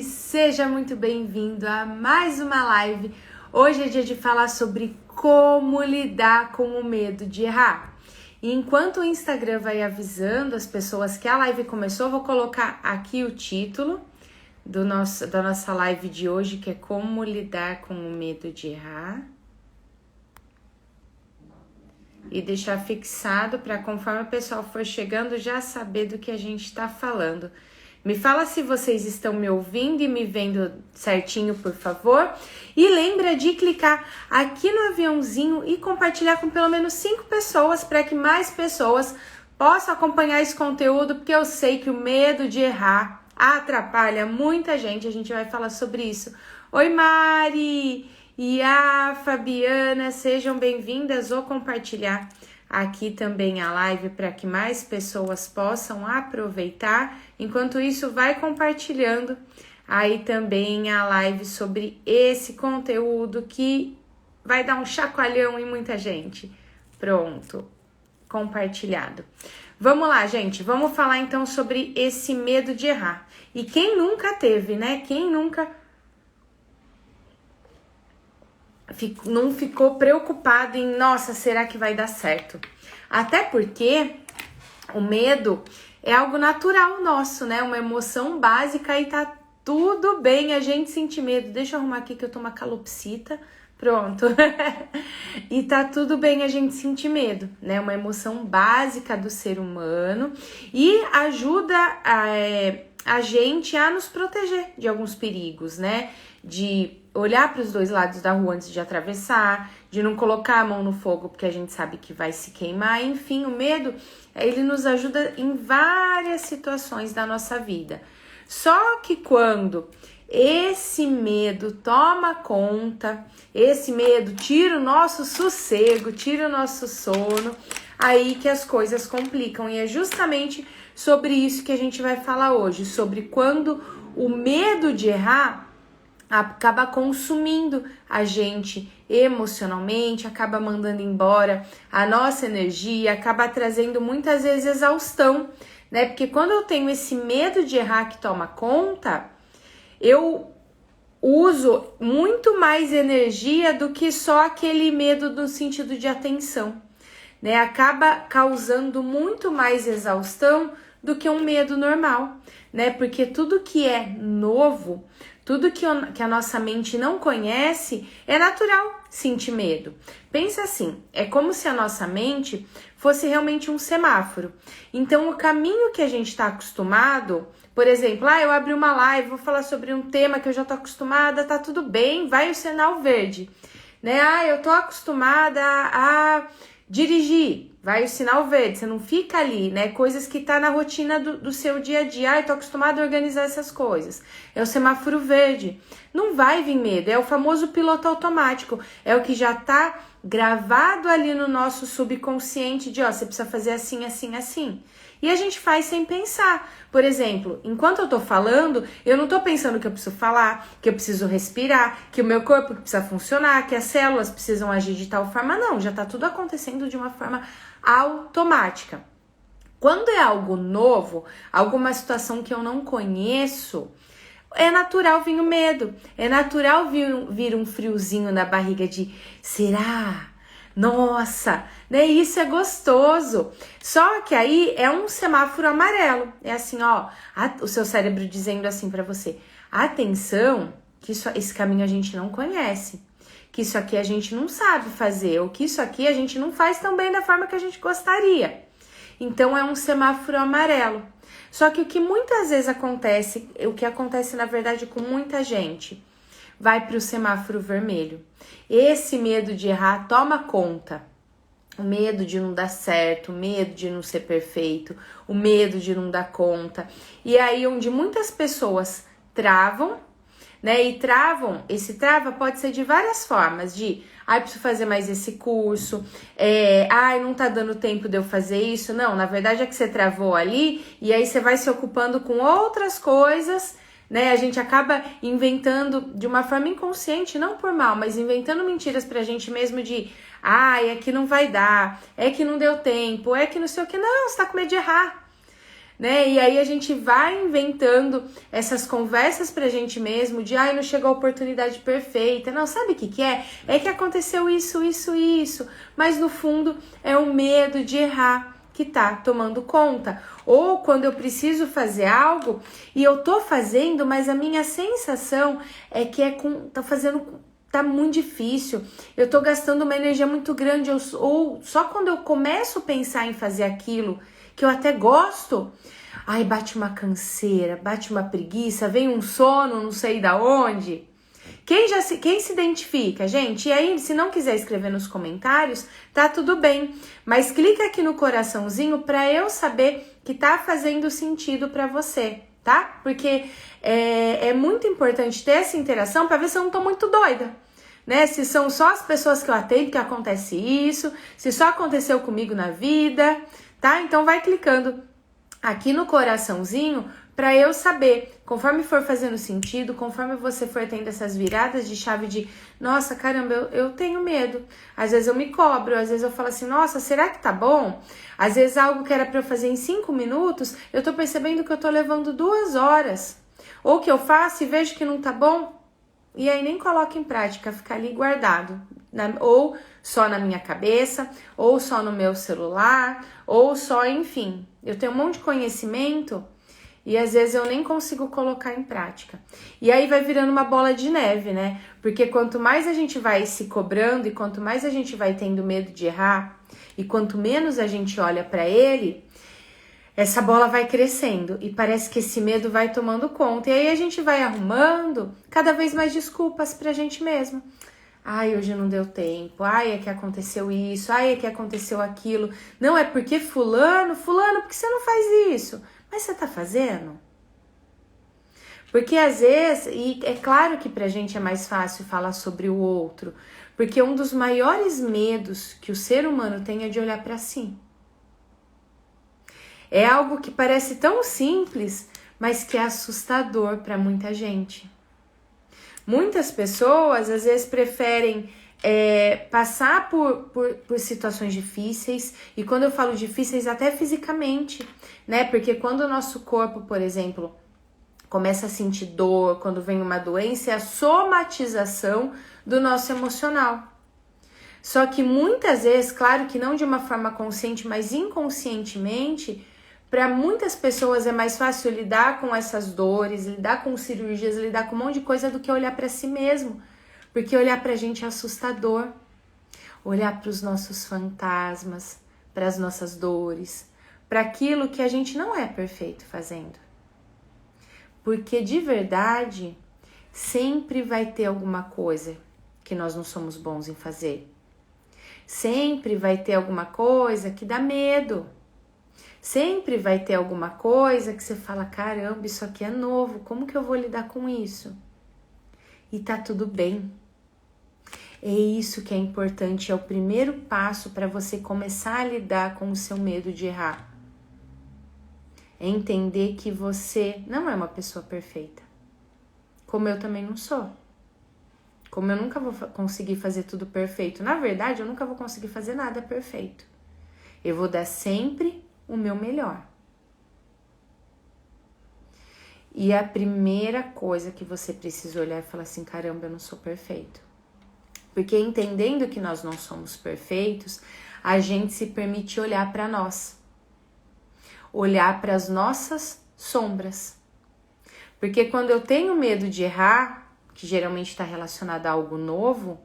Seja muito bem-vindo a mais uma live. Hoje é dia de falar sobre como lidar com o medo de errar. E enquanto o Instagram vai avisando as pessoas que a live começou, vou colocar aqui o título da nossa live de hoje, que é como lidar com o medo de errar. E deixar fixado para conforme o pessoal for chegando já saber do que a gente está falando. Me fala se vocês estão me ouvindo e me vendo certinho, por favor. E lembra de clicar aqui no aviãozinho e compartilhar com pelo menos 5 pessoas para que mais pessoas possam acompanhar esse conteúdo, porque eu sei que o medo de errar atrapalha muita gente. A gente vai falar sobre isso. Oi, Mari e a Fabiana, sejam bem-vindas. Vou compartilhar aqui também a live para que mais pessoas possam aproveitar. Enquanto isso, vai compartilhando aí também a live sobre esse conteúdo que vai dar um chacoalhão em muita gente. Pronto, compartilhado. Vamos lá, gente, vamos falar então sobre esse medo de errar. E quem nunca teve, né? Quem nunca não ficou preocupado em, nossa, será que vai dar certo? Até porque o medo é algo natural nosso, né? Uma emoção básica e tá tudo bem a gente sentir medo. Deixa eu arrumar aqui que eu tô uma calopsita. Pronto. E tá tudo bem a gente sentir medo, né? Uma emoção básica do ser humano e ajuda a gente a nos proteger de alguns perigos, né? De olhar para os dois lados da rua antes de atravessar, de não colocar a mão no fogo porque a gente sabe que vai se queimar. Enfim, o medo, ele nos ajuda em várias situações da nossa vida. Só que quando esse medo toma conta, esse medo tira o nosso sossego, tira o nosso sono, aí que as coisas complicam. E é justamente sobre isso que a gente vai falar hoje, sobre quando o medo de errar acaba consumindo a gente emocionalmente, acaba mandando embora a nossa energia, acaba trazendo muitas vezes exaustão, né? Porque quando eu tenho esse medo de errar que toma conta, eu uso muito mais energia do que só aquele medo no sentido de atenção, né? Acaba causando muito mais exaustão do que um medo normal, né? Porque tudo que é novo, tudo que a nossa mente não conhece, é natural sentir medo. Pensa assim, é como se a nossa mente fosse realmente um semáforo. Então, o caminho que a gente está acostumado, por exemplo, eu abri uma live, vou falar sobre um tema que eu já tô acostumada, tá tudo bem, vai o sinal verde, né? Eu tô acostumada a dirigir, vai o sinal verde, você não fica ali, né? Coisas que tá na rotina do seu dia a dia. Eu tô acostumada a organizar essas coisas. É o semáforo verde. Não vai vir medo, é o famoso piloto automático. É o que já tá gravado ali no nosso subconsciente de, você precisa fazer assim, assim, assim. E a gente faz sem pensar. Por exemplo, enquanto eu tô falando, eu não tô pensando que eu preciso falar, que eu preciso respirar, que o meu corpo precisa funcionar, que as células precisam agir de tal forma. Não, já tá tudo acontecendo de uma forma automática. Quando é algo novo, alguma situação que eu não conheço, é natural vir o medo, é natural vir um friozinho na barriga de, será? Nossa, né? Isso é gostoso. Só que aí é um semáforo amarelo. É assim, o seu cérebro dizendo assim pra você: atenção, que esse caminho a gente não conhece, que isso aqui a gente não sabe fazer, ou que isso aqui a gente não faz tão bem da forma que a gente gostaria. Então é um semáforo amarelo. Só que o que muitas vezes acontece, o que acontece na verdade com muita gente, vai para o semáforo vermelho. Esse medo de errar toma conta. O medo de não dar certo, o medo de não ser perfeito, o medo de não dar conta. E aí onde muitas pessoas travam, né? E esse trava pode ser de várias formas, de preciso fazer mais esse curso, não tá dando tempo de eu fazer isso. Não, na verdade é que você travou ali e aí você vai se ocupando com outras coisas, né? A gente acaba inventando de uma forma inconsciente, não por mal, mas inventando mentiras pra gente mesmo de, é que não vai dar, é que não deu tempo, é que não sei o que. Não, você tá com medo de errar. né? E aí a gente vai inventando essas conversas pra gente mesmo de ai, não chegou a oportunidade perfeita. Não, sabe o que que é? É que aconteceu isso, isso, isso. Mas no fundo é o medo de errar que tá tomando conta. Ou quando eu preciso fazer algo e eu tô fazendo, mas a minha sensação é que tá muito difícil. Eu tô gastando uma energia muito grande. Ou só quando eu começo a pensar em fazer aquilo que eu até gosto, ai, bate uma canseira, bate uma preguiça, vem um sono, não sei da onde. Quem se identifica, gente? E aí, se não quiser escrever nos comentários, tá tudo bem. Mas clica aqui no coraçãozinho para eu saber que tá fazendo sentido para você, tá? Porque é muito importante ter essa interação para ver se eu não tô muito doida, né? Se são só as pessoas que eu atendo que acontece isso, se só aconteceu comigo na vida, tá? Então vai clicando aqui no coraçãozinho para eu saber, conforme for fazendo sentido, conforme você for tendo essas viradas de chave de, nossa, caramba, eu tenho medo. Às vezes eu me cobro, às vezes eu falo assim, nossa, será que tá bom? Às vezes algo que era para eu fazer em 5 minutos, eu tô percebendo que eu tô levando 2 horas. Ou que eu faço e vejo que não tá bom, e aí nem coloco em prática, fica ali guardado, ou só na minha cabeça, ou só no meu celular, ou só, enfim. Eu tenho um monte de conhecimento e às vezes eu nem consigo colocar em prática. E aí vai virando uma bola de neve, né? Porque quanto mais a gente vai se cobrando e quanto mais a gente vai tendo medo de errar, e quanto menos a gente olha para ele, essa bola vai crescendo e parece que esse medo vai tomando conta. E aí a gente vai arrumando cada vez mais desculpas pra gente mesmo. Ai, hoje não deu tempo. Ai, é que aconteceu isso. Ai, é que aconteceu aquilo. Não, é porque fulano, por que você não faz isso? Mas você tá fazendo? Porque às vezes, e é claro que pra gente é mais fácil falar sobre o outro, porque um dos maiores medos que o ser humano tem é de olhar pra si. É algo que parece tão simples, mas que é assustador para muita gente. Muitas pessoas, às vezes, preferem passar por situações difíceis, e quando eu falo difíceis, até fisicamente, né? Porque quando o nosso corpo, por exemplo, começa a sentir dor, quando vem uma doença, é a somatização do nosso emocional. Só que muitas vezes, claro que não de uma forma consciente, mas inconscientemente, para muitas pessoas é mais fácil lidar com essas dores, lidar com cirurgias, lidar com um monte de coisa do que olhar para si mesmo. Porque olhar pra gente é assustador. Olhar para os nossos fantasmas, para as nossas dores, para aquilo que a gente não é perfeito fazendo. Porque de verdade, sempre vai ter alguma coisa que nós não somos bons em fazer. Sempre vai ter alguma coisa que dá medo. Sempre vai ter alguma coisa que você fala, caramba, isso aqui é novo, como que eu vou lidar com isso? E tá tudo bem. É isso que é importante, é o primeiro passo para você começar a lidar com o seu medo de errar. É entender que você não é uma pessoa perfeita. Como eu também não sou. Como eu nunca vou conseguir fazer tudo perfeito. Na verdade, eu nunca vou conseguir fazer nada perfeito. Eu vou dar sempre o meu melhor. E a primeira coisa que você precisa olhar é falar assim, caramba, eu não sou perfeito. Porque entendendo que nós não somos perfeitos, a gente se permite olhar para nós. Olhar para as nossas sombras. Porque quando eu tenho medo de errar, que geralmente está relacionado a algo novo,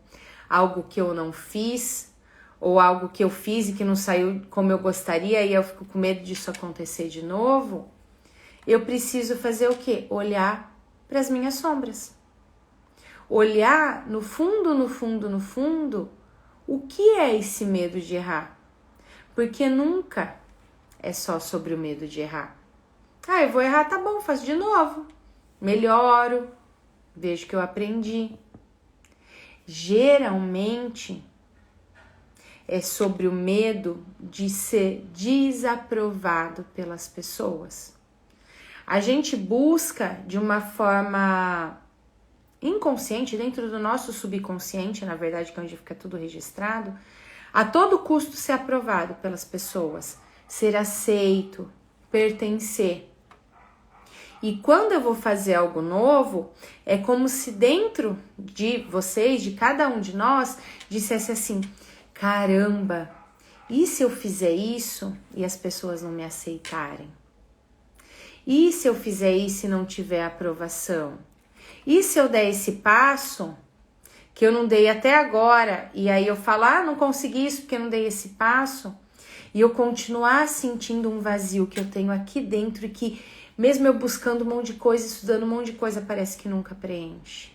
algo que eu não fiz, ou algo que eu fiz e que não saiu como eu gostaria e eu fico com medo disso acontecer de novo, eu preciso fazer o quê? Olhar para as minhas sombras. Olhar no fundo, o que é esse medo de errar? Porque nunca é só sobre o medo de errar. Ah, eu vou errar, tá bom, faço de novo. Melhoro, vejo que eu aprendi. Geralmente é sobre o medo de ser desaprovado pelas pessoas. A gente busca de uma forma inconsciente, dentro do nosso subconsciente, na verdade, que é onde fica tudo registrado, a todo custo ser aprovado pelas pessoas, ser aceito, pertencer. E quando eu vou fazer algo novo, é como se dentro de vocês, de cada um de nós, dissesse assim: caramba, e se eu fizer isso e as pessoas não me aceitarem? E se eu fizer isso e não tiver aprovação? E se eu der esse passo que eu não dei até agora, e aí eu falar, não consegui isso porque eu não dei esse passo, e eu continuar sentindo um vazio que eu tenho aqui dentro e que, mesmo eu buscando um monte de coisa, estudando um monte de coisa, parece que nunca preenche.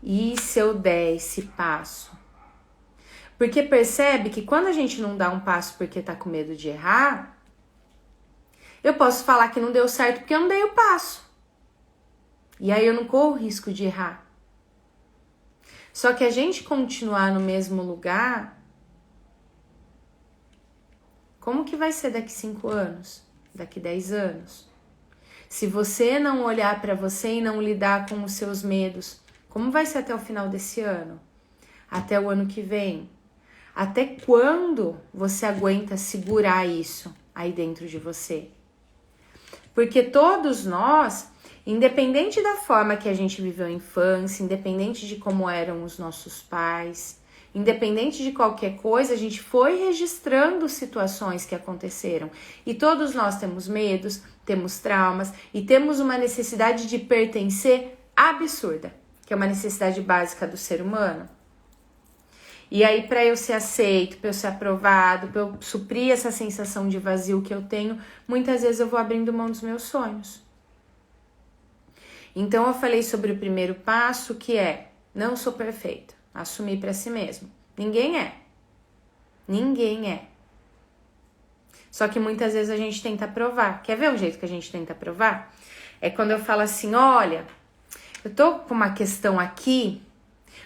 E se eu der esse passo? Porque percebe que quando a gente não dá um passo porque tá com medo de errar, eu posso falar que não deu certo porque eu não dei o passo. E aí eu não corro o risco de errar. Só que a gente continuar no mesmo lugar, como que vai ser daqui 5 anos? Daqui 10 anos? Se você não olhar para você e não lidar com os seus medos, como vai ser até o final desse ano? Até o ano que vem? Até quando você aguenta segurar isso aí dentro de você? Porque todos nós, independente da forma que a gente viveu a infância, independente de como eram os nossos pais, independente de qualquer coisa, a gente foi registrando situações que aconteceram. E todos nós temos medos, temos traumas e temos uma necessidade de pertencer absurda, que é uma necessidade básica do ser humano. E aí, para eu ser aceito, para eu ser aprovado, para eu suprir essa sensação de vazio que eu tenho, muitas vezes eu vou abrindo mão dos meus sonhos. Então, eu falei sobre o primeiro passo, que é: não sou perfeito. Assumir para si mesmo. Ninguém é. Ninguém é. Só que muitas vezes a gente tenta provar. Quer ver um jeito que a gente tenta provar? É quando eu falo assim: olha, eu tô com uma questão aqui,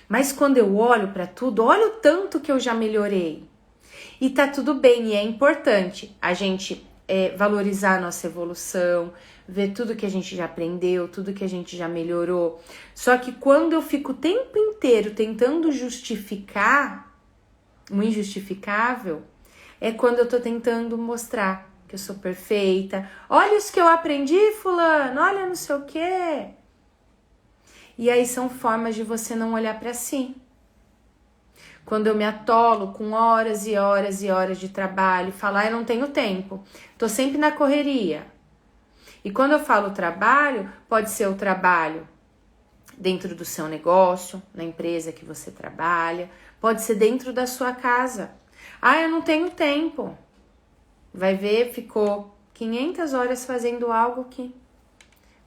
mas quando eu olho para tudo, olha o tanto que eu já melhorei. E tá tudo bem, e é importante a gente valorizar a nossa evolução, ver tudo que a gente já aprendeu, tudo que a gente já melhorou. Só que quando eu fico o tempo inteiro tentando justificar o injustificável, é quando eu tô tentando mostrar que eu sou perfeita. Olha isso que eu aprendi, fulano, olha não sei o quê. E aí são formas de você não olhar para si. Quando eu me atolo com horas e horas e horas de trabalho, falar: eu não tenho tempo, tô sempre na correria. E quando eu falo trabalho, pode ser o trabalho dentro do seu negócio, na empresa que você trabalha, pode ser dentro da sua casa. Ah, eu não tenho tempo. Vai ver, ficou 500 horas fazendo algo que...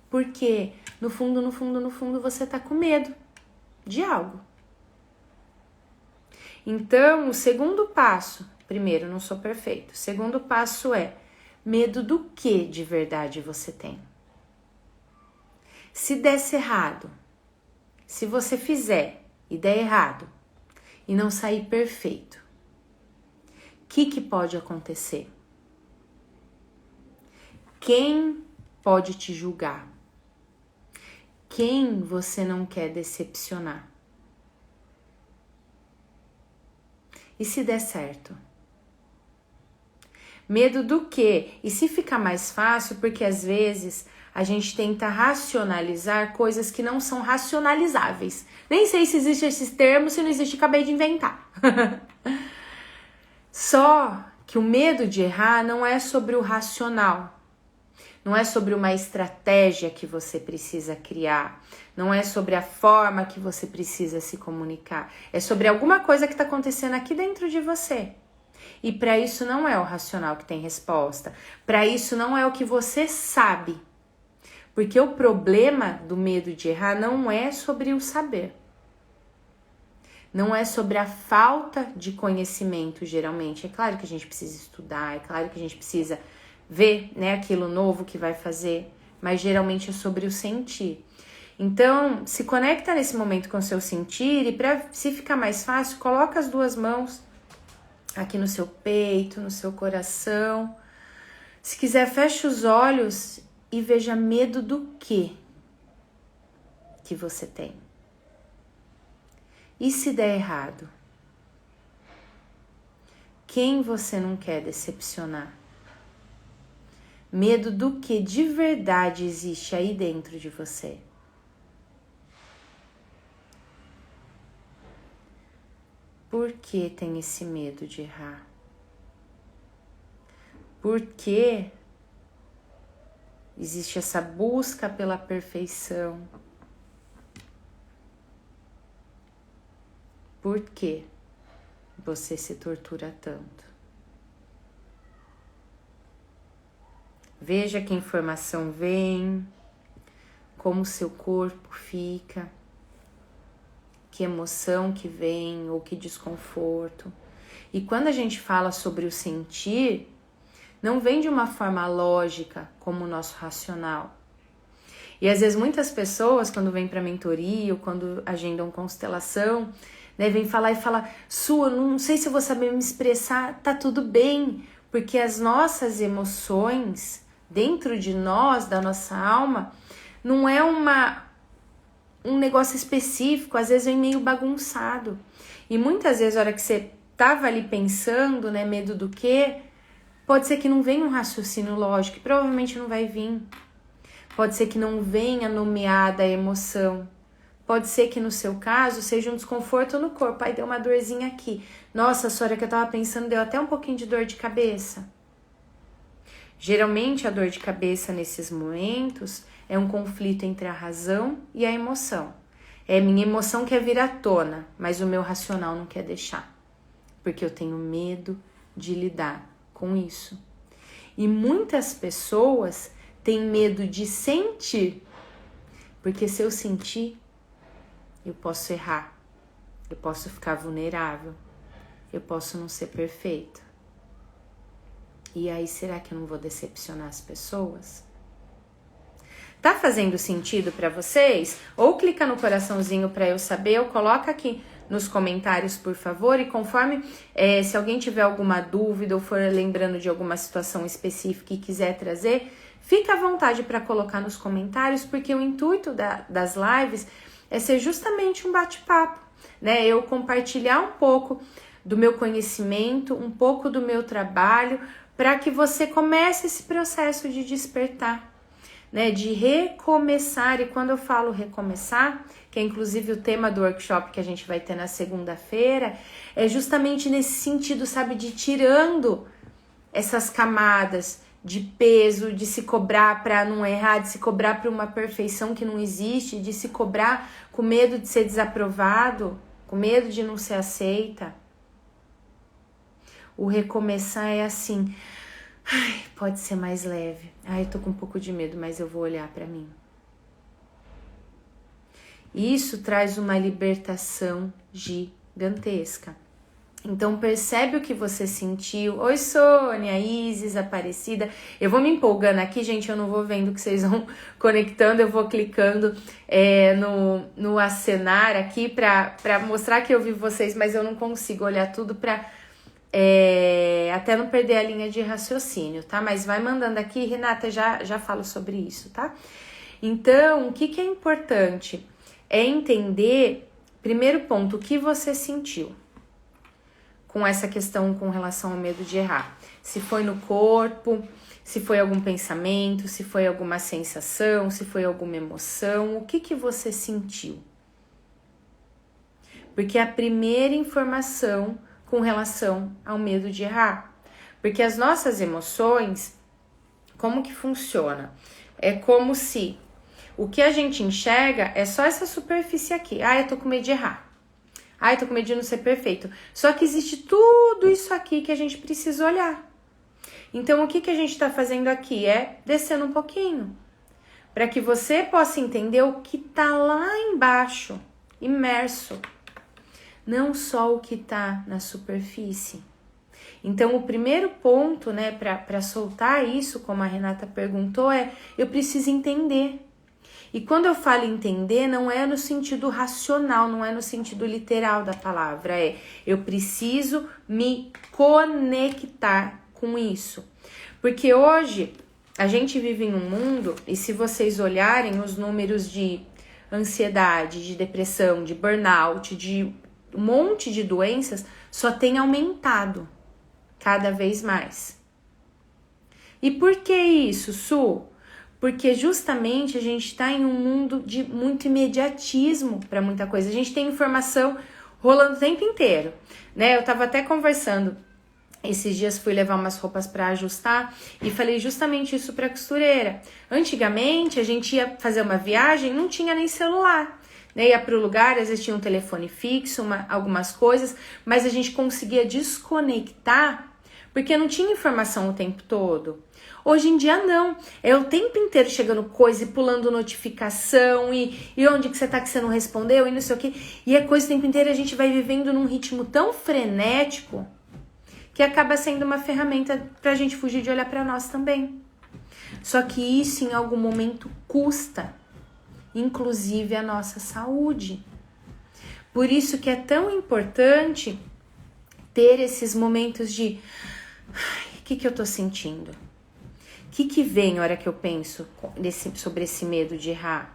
Porque no fundo, no fundo, no fundo, você tá com medo de algo. Então, o segundo passo, primeiro, não sou perfeito. O segundo passo é: medo do que de verdade você tem? Se desse errado, se você fizer e der errado e não sair perfeito, o que pode acontecer? Quem pode te julgar? Quem você não quer decepcionar? E se der certo? Medo do quê? E se ficar mais fácil, porque às vezes a gente tenta racionalizar coisas que não são racionalizáveis. Nem sei se existe esses termos, se não existe, acabei de inventar. Só que o medo de errar não é sobre o racional. Não é sobre uma estratégia que você precisa criar. Não é sobre a forma que você precisa se comunicar. É sobre alguma coisa que está acontecendo aqui dentro de você. E para isso não é o racional que tem resposta. Para isso não é o que você sabe. Porque o problema do medo de errar não é sobre o saber. Não é sobre a falta de conhecimento, geralmente. É claro que a gente precisa estudar, é claro que a gente precisa ver, né, aquilo novo que vai fazer, mas geralmente é sobre o sentir. Então, se conecta nesse momento com o seu sentir e para se ficar mais fácil, coloca as 2 mãos aqui no seu peito, no seu coração. Se quiser, fecha os olhos e veja medo do que você tem. E se der errado? quem você não quer decepcionar? Medo do que de verdade existe aí dentro de você? Por que tem esse medo de errar? Por que existe essa busca pela perfeição? Por que você se tortura tanto? Veja que informação vem, como seu corpo fica, que emoção que vem ou que desconforto. E quando a gente fala sobre o sentir, não vem de uma forma lógica como o nosso racional. E às vezes muitas pessoas, quando vêm para mentoria ou quando agendam constelação, né, vem falar e falar: Su, eu não sei se eu vou saber me expressar, tá tudo bem, porque as nossas emoções dentro de nós, da nossa alma, não é um negócio específico, às vezes vem meio bagunçado. E muitas vezes, a hora que você tava ali pensando, né, medo do quê? Pode ser que não venha um raciocínio lógico, e provavelmente não vai vir. Pode ser que não venha nomeada a emoção. Pode ser que no seu caso seja um desconforto no corpo. Aí deu uma dorzinha aqui. Nossa, a hora que eu tava pensando deu até um pouquinho de dor de cabeça. Geralmente a dor de cabeça nesses momentos é um conflito entre a razão e a emoção. É minha emoção quer vir à tona, mas o meu racional não quer deixar. Porque eu tenho medo de lidar com isso. E muitas pessoas têm medo de sentir, porque se eu sentir, eu posso errar, eu posso ficar vulnerável, eu posso não ser perfeita. E aí, será que eu não vou decepcionar as pessoas? Tá fazendo sentido para vocês? Ou clica no coraçãozinho para eu saber, ou coloca aqui nos comentários, por favor, e conforme, se alguém tiver alguma dúvida ou for lembrando de alguma situação específica e quiser trazer, fica à vontade para colocar nos comentários, porque o intuito das lives é ser justamente um bate-papo, né? Eu compartilhar um pouco do meu conhecimento, um pouco do meu trabalho, para que você comece esse processo de despertar, né, de recomeçar. E quando eu falo recomeçar, que é inclusive o tema do workshop que a gente vai ter na segunda-feira, é justamente nesse sentido, sabe, de tirando essas camadas de peso, de se cobrar para não errar, de se cobrar para uma perfeição que não existe, de se cobrar com medo de ser desaprovado, com medo de não ser aceita. O recomeçar é assim: ai, pode ser mais leve. Ai, eu tô com um pouco de medo, mas eu vou olhar pra mim. Isso traz uma libertação gigantesca. Então percebe o que você sentiu. Oi, Sônia, Isis, Aparecida. Eu vou me empolgando aqui, gente, eu não vou vendo que vocês vão conectando, eu vou clicando no acenar aqui pra mostrar que eu vi vocês, mas eu não consigo olhar tudo pra até não perder a linha de raciocínio, tá? Mas vai mandando aqui, Renata, já falo sobre isso, tá? Então, o que é importante é entender, primeiro ponto, o que você sentiu com essa questão com relação ao medo de errar. Se foi no corpo, se foi algum pensamento, se foi alguma sensação, se foi alguma emoção, o que você sentiu? Porque a primeira informação com relação ao medo de errar. Porque as nossas emoções, como que funciona? É como se o que a gente enxerga é só essa superfície aqui. Ah, eu tô com medo de errar. Ah, eu tô com medo de não ser perfeito. Só que existe tudo isso aqui que a gente precisa olhar. Então, o que a gente tá fazendo aqui é descendo um pouquinho, para que você possa entender o que tá lá embaixo, imerso. Não só o que tá na superfície. Então, o primeiro ponto, né, para soltar isso, como a Renata perguntou, é: eu preciso entender. E quando eu falo entender, não é no sentido racional, não é no sentido literal da palavra, eu preciso me conectar com isso. Porque hoje a gente vive em um mundo, e se vocês olharem os números de ansiedade, de depressão, de burnout, de um monte de doenças, só tem aumentado. cada vez mais. E por que isso, Su? Porque justamente a gente está em um mundo de muito imediatismo para muita coisa. A gente tem informação rolando o tempo inteiro, né? Eu tava até conversando esses dias, fui levar umas roupas para ajustar e falei justamente isso para costureira. Antigamente a gente ia fazer uma viagem, não tinha nem celular, né? Ia para o lugar, às vezes tinha um telefone fixo, algumas coisas, mas a gente conseguia desconectar porque não tinha informação o tempo todo. Hoje em dia não, é o tempo inteiro chegando coisa e pulando notificação e onde que você tá que você não respondeu e não sei o que. E é coisa o tempo inteiro, a gente vai vivendo num ritmo tão frenético que acaba sendo uma ferramenta pra gente fugir de olhar pra nós também. Só que isso em algum momento custa, inclusive a nossa saúde. Por isso que é tão importante ter esses momentos de o que eu tô sentindo? O que vem na hora que eu penso sobre esse medo de errar?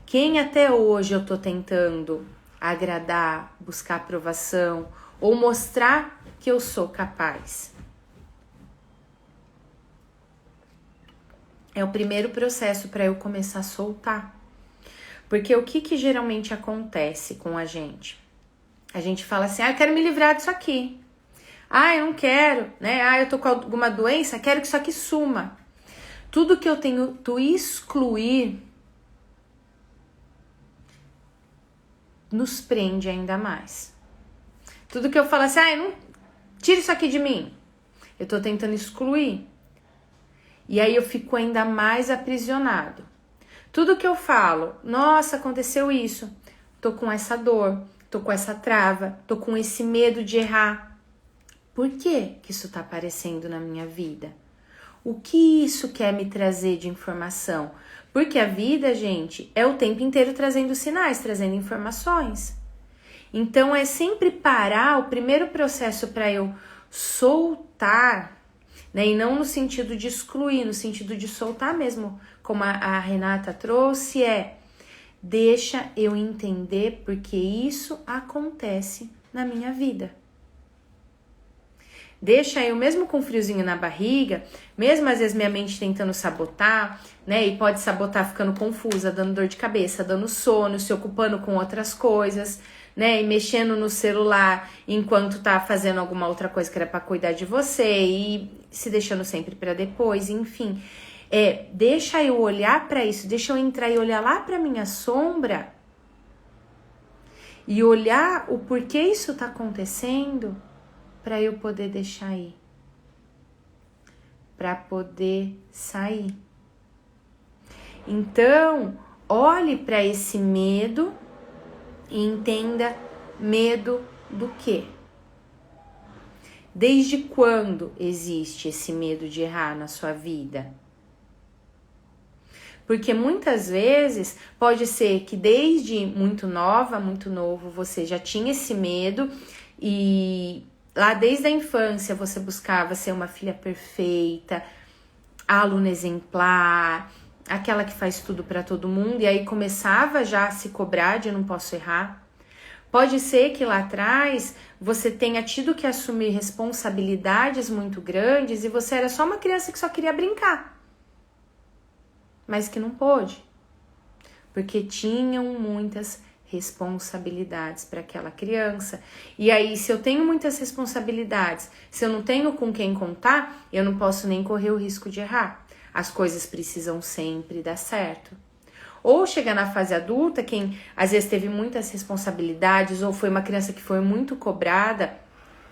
Quem até hoje eu tô tentando agradar, buscar aprovação ou mostrar que eu sou capaz? É o primeiro processo para eu começar a soltar. Porque o que geralmente acontece com a gente? A gente fala assim, eu quero me livrar disso aqui. Eu não quero, né? Eu tô com alguma doença, quero que isso aqui suma. Tudo que eu tenho que excluir nos prende ainda mais. Tudo que eu falo assim, não tira isso aqui de mim. Eu tô tentando excluir. E aí eu fico ainda mais aprisionado. Tudo que eu falo, nossa, aconteceu isso. Tô com essa dor, tô com essa trava, tô com esse medo de errar. Por que isso tá aparecendo na minha vida? O que isso quer me trazer de informação? Porque a vida, gente, é o tempo inteiro trazendo sinais, trazendo informações. Então é sempre parar o primeiro processo para eu soltar, né? E não no sentido de excluir, no sentido de soltar mesmo, como a Renata trouxe, deixa eu entender porque isso acontece na minha vida. Deixa eu, mesmo com friozinho na barriga, mesmo às vezes minha mente tentando sabotar, né? E pode sabotar ficando confusa, dando dor de cabeça, dando sono, se ocupando com outras coisas, né? E mexendo no celular enquanto tá fazendo alguma outra coisa que era pra cuidar de você e se deixando sempre pra depois, enfim. Deixa eu olhar pra isso, deixa eu entrar e olhar lá pra minha sombra e olhar o porquê isso tá acontecendo, para eu poder deixar ir, para poder sair. Então, olhe para esse medo e entenda medo do quê? Desde quando existe esse medo de errar na sua vida? Porque muitas vezes pode ser que desde muito nova, muito novo, você já tinha esse medo e lá desde a infância você buscava ser uma filha perfeita, a aluna exemplar, aquela que faz tudo para todo mundo, e aí começava já a se cobrar de eu não posso errar. Pode ser que lá atrás você tenha tido que assumir responsabilidades muito grandes e você era só uma criança que só queria brincar, mas que não pôde, porque tinham muitas responsabilidades para aquela criança. E aí, se eu tenho muitas responsabilidades, se eu não tenho com quem contar, eu não posso nem correr o risco de errar. As coisas precisam sempre dar certo. Ou chegar na fase adulta, quem às vezes teve muitas responsabilidades ou foi uma criança que foi muito cobrada,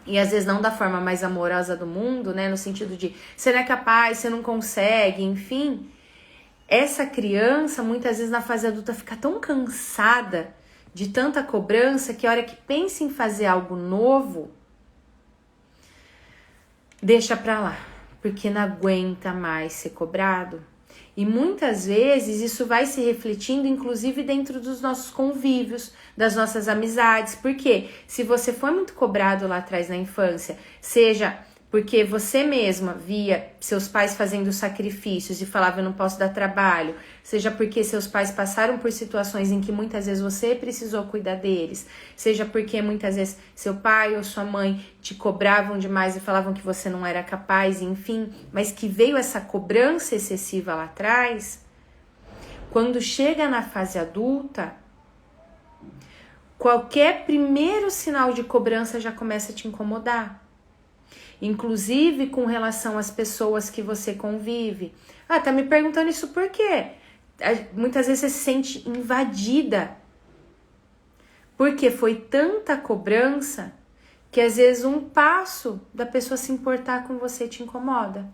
e às vezes não da forma mais amorosa do mundo, né? No sentido de você não é capaz, você não consegue, enfim. Essa criança, muitas vezes na fase adulta, fica tão cansada de tanta cobrança que a hora que pensa em fazer algo novo, deixa pra lá, porque não aguenta mais ser cobrado. E muitas vezes isso vai se refletindo, inclusive dentro dos nossos convívios, das nossas amizades. Porque se você foi muito cobrado lá atrás na infância, seja porque você mesma via seus pais fazendo sacrifícios e falava eu não posso dar trabalho, seja porque seus pais passaram por situações em que muitas vezes você precisou cuidar deles, seja porque muitas vezes seu pai ou sua mãe te cobravam demais e falavam que você não era capaz, enfim, mas que veio essa cobrança excessiva lá atrás, quando chega na fase adulta, qualquer primeiro sinal de cobrança já começa a te incomodar. Inclusive com relação às pessoas que você convive. Ah, tá me perguntando isso por quê? Muitas vezes você se sente invadida. Porque foi tanta cobrança que às vezes um passo da pessoa se importar com você te incomoda.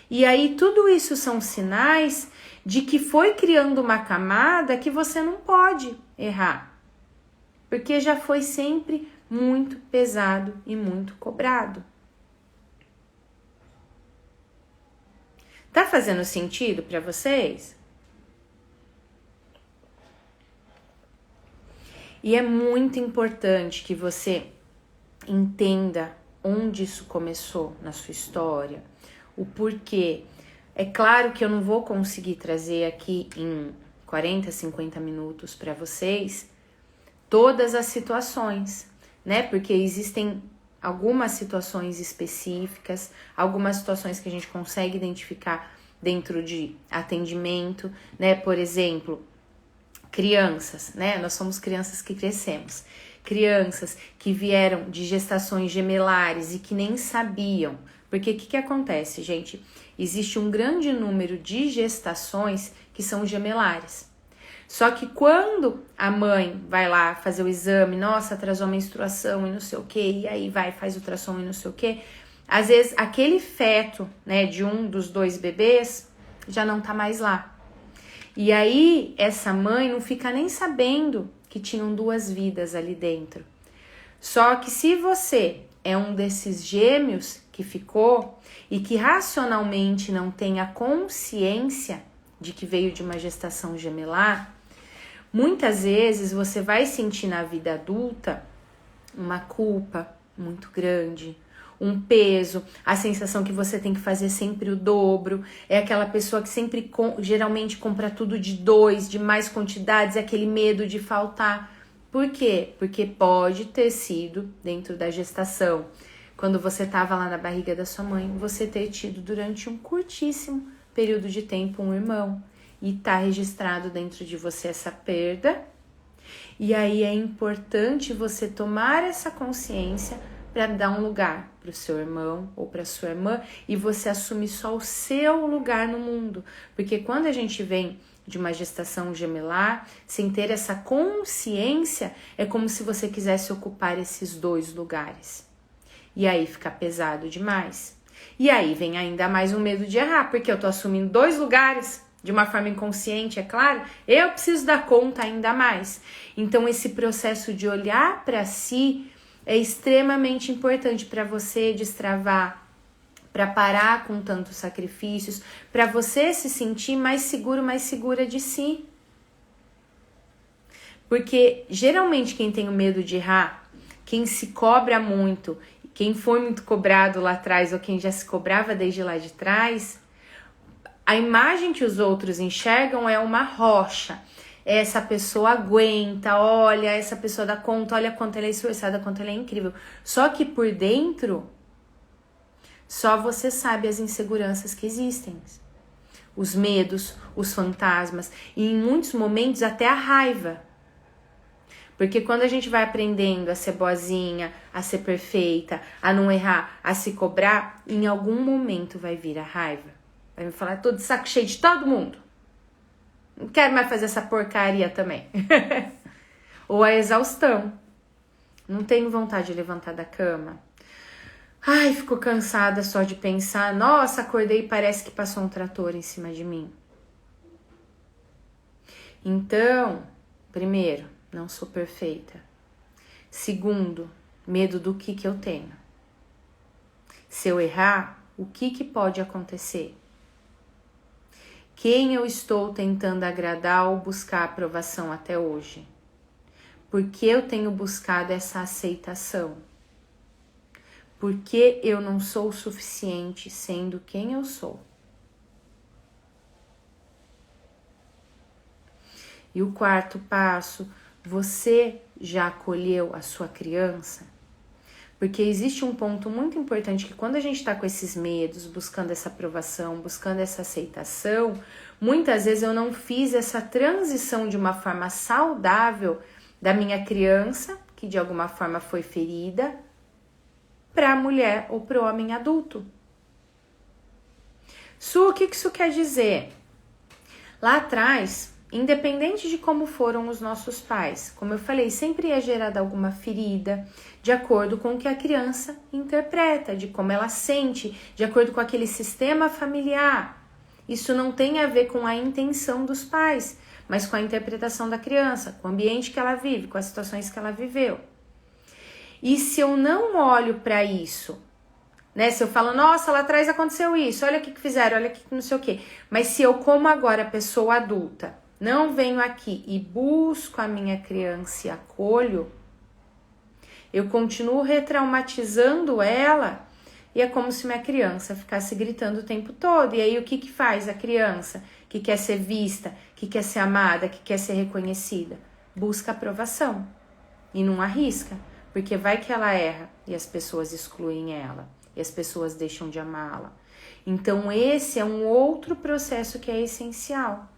E aí tudo isso são sinais de que foi criando uma camada que você não pode errar. Porque já foi sempre muito pesado e muito cobrado. Tá fazendo sentido para vocês? E é muito importante que você entenda onde isso começou na sua história, o porquê. É claro que eu não vou conseguir trazer aqui em 40, 50 minutos para vocês todas as situações, né? Porque existem algumas situações específicas, algumas situações que a gente consegue identificar dentro de atendimento, né? Por exemplo, crianças, né? Nós somos crianças que crescemos. Crianças que vieram de gestações gemelares e que nem sabiam. Porque o que acontece, gente? Existe um grande número de gestações que são gemelares. Só que quando a mãe vai lá fazer o exame, nossa, atrasou a menstruação e não sei o que, e aí vai, faz ultrassom e não sei o que, às vezes aquele feto, né, de um dos dois bebês já não tá mais lá. E aí essa mãe não fica nem sabendo que tinham duas vidas ali dentro. Só que se você é um desses gêmeos que ficou e que racionalmente não tem a consciência de que veio de uma gestação gemelar, muitas vezes você vai sentir na vida adulta uma culpa muito grande, um peso, a sensação que você tem que fazer sempre o dobro, é aquela pessoa que sempre geralmente compra tudo de dois, de mais quantidades, é aquele medo de faltar. Por quê? Porque pode ter sido dentro da gestação, quando você estava lá na barriga da sua mãe, você ter tido durante um curtíssimo período de tempo um irmão. E tá registrado dentro de você essa perda. E aí é importante você tomar essa consciência para dar um lugar para o seu irmão ou para sua irmã e você assumir só o seu lugar no mundo. Porque quando a gente vem de uma gestação gemelar, sem ter essa consciência, é como se você quisesse ocupar esses dois lugares. E aí fica pesado demais. E aí vem ainda mais um medo de errar, porque eu tô assumindo dois lugares de uma forma inconsciente, é claro, eu preciso dar conta ainda mais. Então, esse processo de olhar para si é extremamente importante para você destravar, para parar com tantos sacrifícios, para você se sentir mais seguro, mais segura de si. Porque, geralmente, quem tem o medo de errar, quem se cobra muito, quem foi muito cobrado lá atrás ou quem já se cobrava desde lá de trás, a imagem que os outros enxergam é uma rocha. Essa pessoa aguenta, olha, essa pessoa dá conta, olha quanto ela é esforçada, quanto ela é incrível. Só que por dentro, só você sabe as inseguranças que existem. Os medos, os fantasmas e em muitos momentos até a raiva. Porque quando a gente vai aprendendo a ser boazinha, a ser perfeita, a não errar, a se cobrar, em algum momento vai vir a raiva. Vai me falar, tô de saco cheio de todo mundo. Não quero mais fazer essa porcaria também. Ou a exaustão. Não tenho vontade de levantar da cama. Ai, fico cansada só de pensar. Nossa, acordei e parece que passou um trator em cima de mim. Então, primeiro, não sou perfeita. Segundo, medo do que eu tenho. Se eu errar, o que pode acontecer? Quem eu estou tentando agradar ou buscar aprovação até hoje? Por que eu tenho buscado essa aceitação? Porque eu não sou o suficiente sendo quem eu sou. E o quarto passo, você já acolheu a sua criança? Porque existe um ponto muito importante que quando a gente está com esses medos, buscando essa aprovação, buscando essa aceitação, muitas vezes eu não fiz essa transição de uma forma saudável da minha criança, que de alguma forma foi ferida, para a mulher ou para o homem adulto. O que isso quer dizer? Lá atrás, independente de como foram os nossos pais, como eu falei, sempre é gerada alguma ferida, de acordo com o que a criança interpreta, de como ela sente, de acordo com aquele sistema familiar. Isso não tem a ver com a intenção dos pais, mas com a interpretação da criança, com o ambiente que ela vive, com as situações que ela viveu. E se eu não olho para isso, né? Se eu falo, nossa, lá atrás aconteceu isso, olha o que fizeram, olha o que não sei o quê. Mas se eu, como agora, pessoa adulta, não venho aqui e busco a minha criança e acolho, eu continuo retraumatizando ela e é como se minha criança ficasse gritando o tempo todo. E aí o que faz a criança que quer ser vista, que quer ser amada, que quer ser reconhecida? Busca aprovação e não arrisca, porque vai que ela erra e as pessoas excluem ela e as pessoas deixam de amá-la. Então esse é um outro processo que é essencial.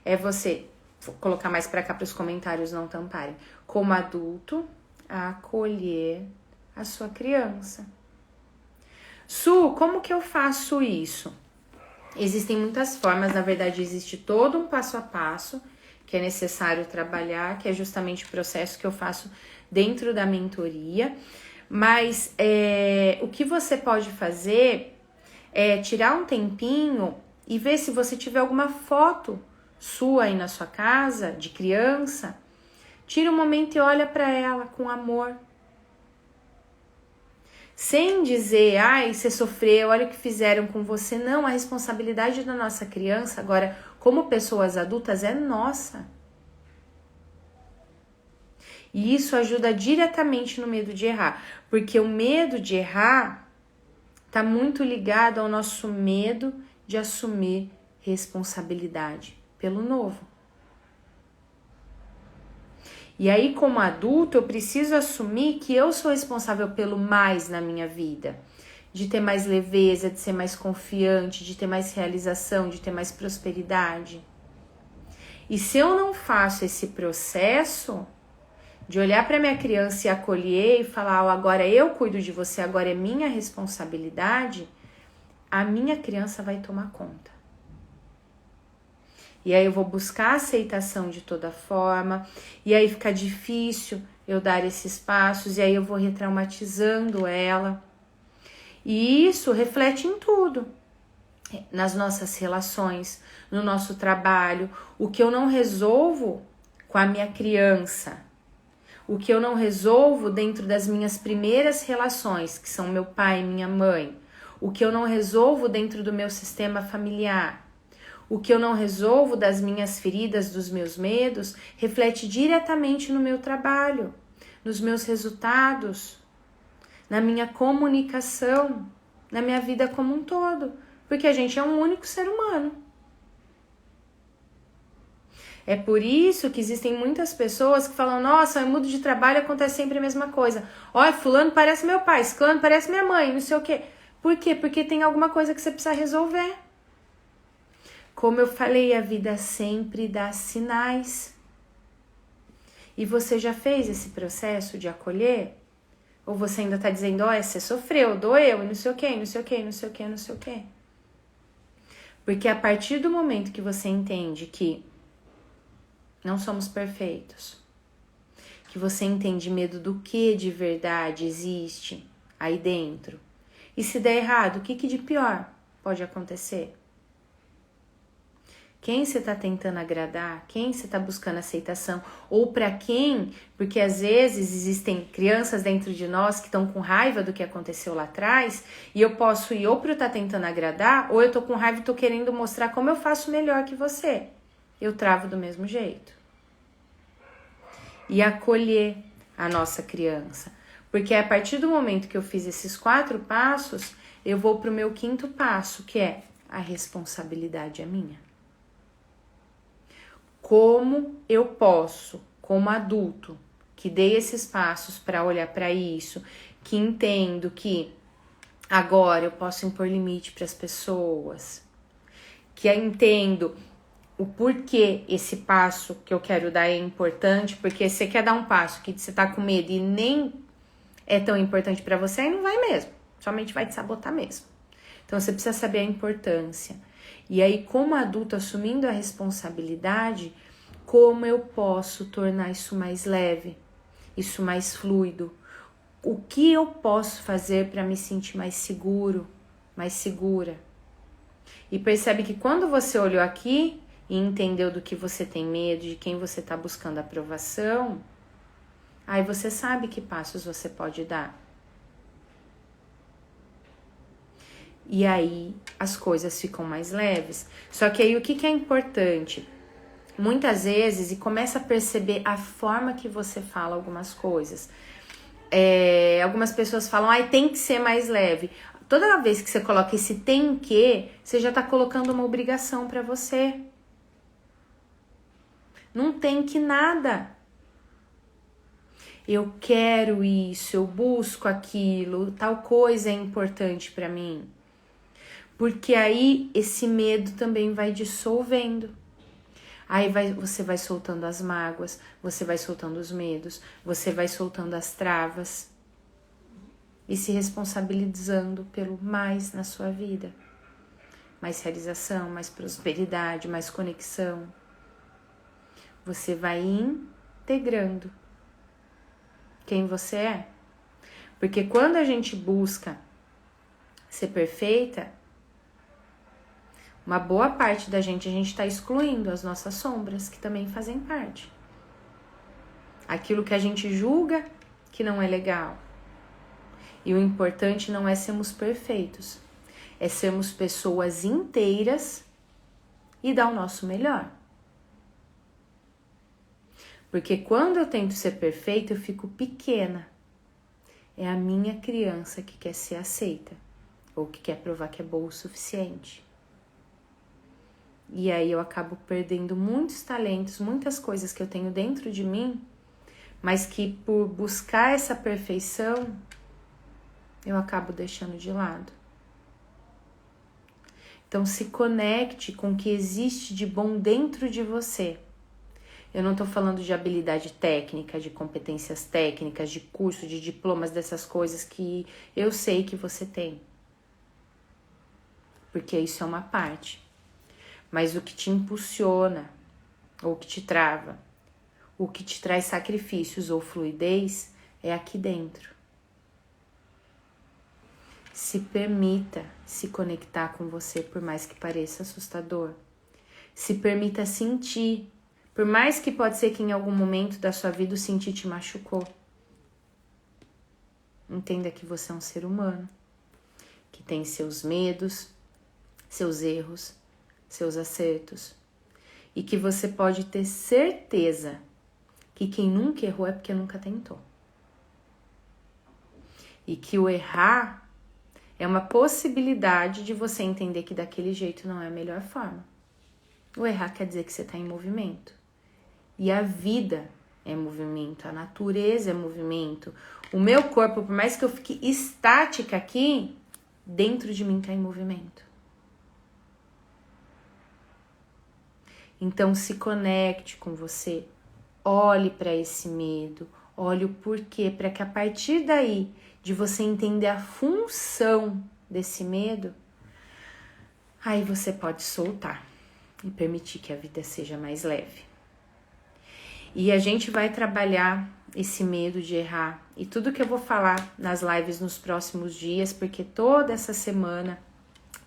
É você, vou colocar mais para cá para os comentários não tamparem, como adulto, acolher a sua criança. Como que eu faço isso? Existem muitas formas, na verdade existe todo um passo a passo que é necessário trabalhar, que é justamente o processo que eu faço dentro da mentoria, mas o que você pode fazer é tirar um tempinho e ver se você tiver alguma foto sua aí na sua casa, de criança, tira um momento e olha para ela com amor. Sem dizer, ai, você sofreu, olha o que fizeram com você. Não, a responsabilidade da nossa criança, agora, como pessoas adultas, é nossa. E isso ajuda diretamente no medo de errar, porque o medo de errar está muito ligado ao nosso medo de assumir responsabilidade pelo novo. E aí, como adulto, eu preciso assumir que eu sou responsável pelo mais na minha vida. De ter mais leveza, de ser mais confiante, de ter mais realização, de ter mais prosperidade. E se eu não faço esse processo de olhar para minha criança e acolher e falar, oh, agora eu cuido de você, agora é minha responsabilidade, a minha criança vai tomar conta. E aí eu vou buscar a aceitação de toda forma, e aí fica difícil eu dar esses passos, e aí eu vou retraumatizando ela. E isso reflete em tudo, nas nossas relações, no nosso trabalho, o que eu não resolvo com a minha criança, o que eu não resolvo dentro das minhas primeiras relações, que são meu pai e minha mãe, o que eu não resolvo dentro do meu sistema familiar. O que eu não resolvo das minhas feridas, dos meus medos, reflete diretamente no meu trabalho, nos meus resultados, na minha comunicação, na minha vida como um todo. Porque a gente é um único ser humano. É por isso que existem muitas pessoas que falam, nossa, eu mudo de trabalho, acontece sempre a mesma coisa. Olha, fulano parece meu pai, ciclano parece minha mãe, não sei o quê. Por quê? Porque tem alguma coisa que você precisa resolver. Como eu falei, a vida sempre dá sinais. E você já fez esse processo de acolher? Ou você ainda tá dizendo, olha, você sofreu, doeu, e não sei o quê, não sei o quê, não sei o quê, não sei o quê. Porque a partir do momento que você entende que não somos perfeitos, que você entende medo do que de verdade existe aí dentro, e se der errado, o que de pior pode acontecer? Quem você está tentando agradar? Quem você está buscando aceitação? Ou para quem? Porque às vezes existem crianças dentro de nós que estão com raiva do que aconteceu lá atrás e eu posso ir ou para estar tentando agradar ou eu tô com raiva e tô querendo mostrar como eu faço melhor que você. Eu travo do mesmo jeito. E acolher a nossa criança. Porque a partir do momento que eu fiz esses 4 passos, eu vou pro meu 5º passo, que é a responsabilidade é minha. Como eu posso, como adulto, que dei esses passos para olhar para isso, que entendo que agora eu posso impor limite para as pessoas, que eu entendo o porquê esse passo que eu quero dar é importante, porque você quer dar um passo que você tá com medo e nem é tão importante para você, aí não vai mesmo, somente vai te sabotar mesmo. Então você precisa saber a importância. E aí, como adulto, assumindo a responsabilidade, como eu posso tornar isso mais leve, isso mais fluido? O que eu posso fazer para me sentir mais seguro, mais segura? E percebe que quando você olhou aqui e entendeu do que você tem medo, de quem você está buscando aprovação, aí você sabe que passos você pode dar. E aí as coisas ficam mais leves. Só que aí o que é importante? Muitas vezes, e começa a perceber a forma que você fala algumas coisas. Algumas pessoas falam, tem que ser mais leve. Toda vez que você coloca esse tem que, você já tá colocando uma obrigação pra você. Não tem que nada. Eu quero isso, eu busco aquilo, tal coisa é importante pra mim. Porque aí esse medo também vai dissolvendo. Aí você vai soltando as mágoas, você vai soltando os medos, você vai soltando as travas e se responsabilizando pelo mais na sua vida. Mais realização, mais prosperidade, mais conexão. Você vai integrando quem você é. Porque quando a gente busca ser perfeita, uma boa parte da gente, a gente está excluindo as nossas sombras, que também fazem parte. Aquilo que a gente julga que não é legal. E o importante não é sermos perfeitos, é sermos pessoas inteiras e dar o nosso melhor. Porque quando eu tento ser perfeita, eu fico pequena. É a minha criança que quer ser aceita, ou que quer provar que é boa o suficiente. E aí eu acabo perdendo muitos talentos, muitas coisas que eu tenho dentro de mim, mas que por buscar essa perfeição, eu acabo deixando de lado. Então se conecte com o que existe de bom dentro de você. Eu não tô falando de habilidade técnica, de competências técnicas, de curso, de diplomas, dessas coisas que eu sei que você tem. Porque isso é uma parte. Mas o que te impulsiona, ou que te trava, o que te traz sacrifícios ou fluidez, é aqui dentro. Se permita se conectar com você, por mais que pareça assustador. Se permita sentir, por mais que pode ser que em algum momento da sua vida o sentir te machucou. Entenda que você é um ser humano, que tem seus medos, seus erros, seus acertos, e que você pode ter certeza que quem nunca errou é porque nunca tentou. E que o errar é uma possibilidade de você entender que daquele jeito não é a melhor forma. O errar quer dizer que você está em movimento. E a vida é movimento, a natureza é movimento. O meu corpo, por mais que eu fique estática aqui, dentro de mim está em movimento. Então se conecte com você, olhe para esse medo, olhe o porquê, para que a partir daí, de você entender a função desse medo, aí você pode soltar e permitir que a vida seja mais leve. E a gente vai trabalhar esse medo de errar e tudo que eu vou falar nas lives nos próximos dias, porque toda essa semana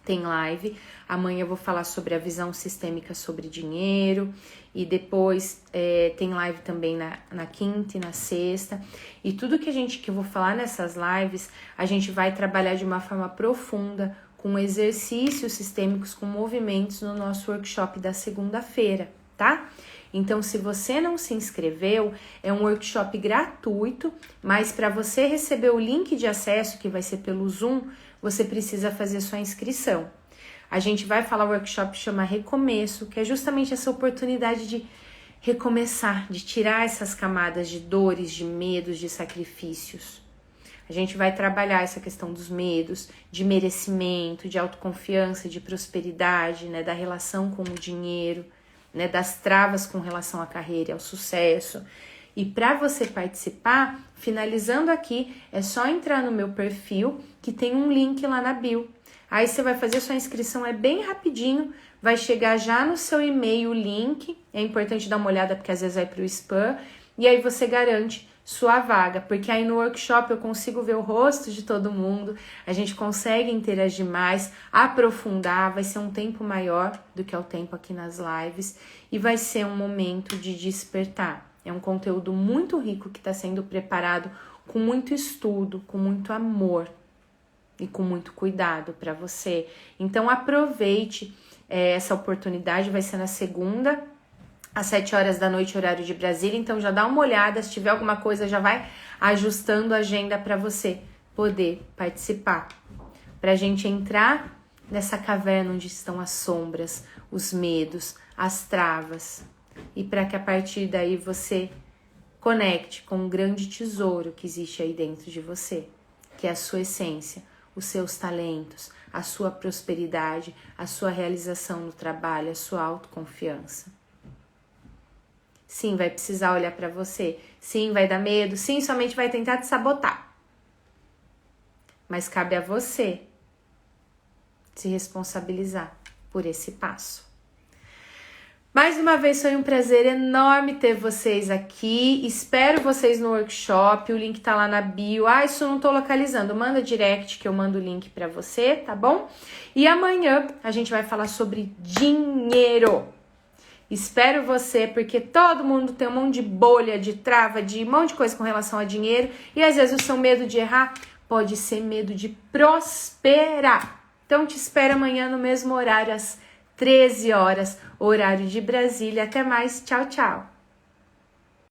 tem live. Amanhã eu vou falar sobre a visão sistêmica sobre dinheiro. E depois tem live também na quinta e na sexta. E tudo que eu vou falar nessas lives, a gente vai trabalhar de uma forma profunda, com exercícios sistêmicos, com movimentos no nosso workshop da segunda-feira, tá? Então, se você não se inscreveu, é um workshop gratuito, mas para você receber o link de acesso, que vai ser pelo Zoom, você precisa fazer sua inscrição. A gente vai falar, o workshop chama Recomeço, que é justamente essa oportunidade de recomeçar, de tirar essas camadas de dores, de medos, de sacrifícios. A gente vai trabalhar essa questão dos medos, de merecimento, de autoconfiança, de prosperidade, né, da relação com o dinheiro, né, das travas com relação à carreira e ao sucesso. E para você participar, finalizando aqui, é só entrar no meu perfil, que tem um link lá na bio. Aí você vai fazer sua inscrição, é bem rapidinho, vai chegar já no seu e-mail o link, é importante dar uma olhada porque às vezes vai para o spam, e aí você garante sua vaga, porque aí no workshop eu consigo ver o rosto de todo mundo, a gente consegue interagir mais, aprofundar, vai ser um tempo maior do que é o tempo aqui nas lives, e vai ser um momento de despertar. É um conteúdo muito rico que está sendo preparado com muito estudo, com muito amor e com muito cuidado para você. Então aproveite essa oportunidade, vai ser na segunda, às 7 horas da noite, horário de Brasília. Então já dá uma olhada, se tiver alguma coisa já vai ajustando a agenda para você poder participar. Pra gente entrar nessa caverna onde estão as sombras, os medos, as travas. E para que a partir daí você conecte com um grande tesouro que existe aí dentro de você, que é a sua essência, os seus talentos, a sua prosperidade, a sua realização no trabalho, a sua autoconfiança. Sim, vai precisar olhar para você. Sim, vai dar medo. Sim, sua mente vai tentar te sabotar. Mas cabe a você se responsabilizar por esse passo. Mais uma vez, foi um prazer enorme ter vocês aqui. Espero vocês no workshop. O link tá lá na bio. Isso não tô localizando. Manda direct que eu mando o link para você, tá bom? E amanhã a gente vai falar sobre dinheiro. Espero você, porque todo mundo tem um monte de bolha, de trava, de um monte de coisa com relação a dinheiro. E às vezes o seu medo de errar pode ser medo de prosperar. Então te espero amanhã no mesmo horário, às 13 horas, horário de Brasília. Até mais, tchau, tchau.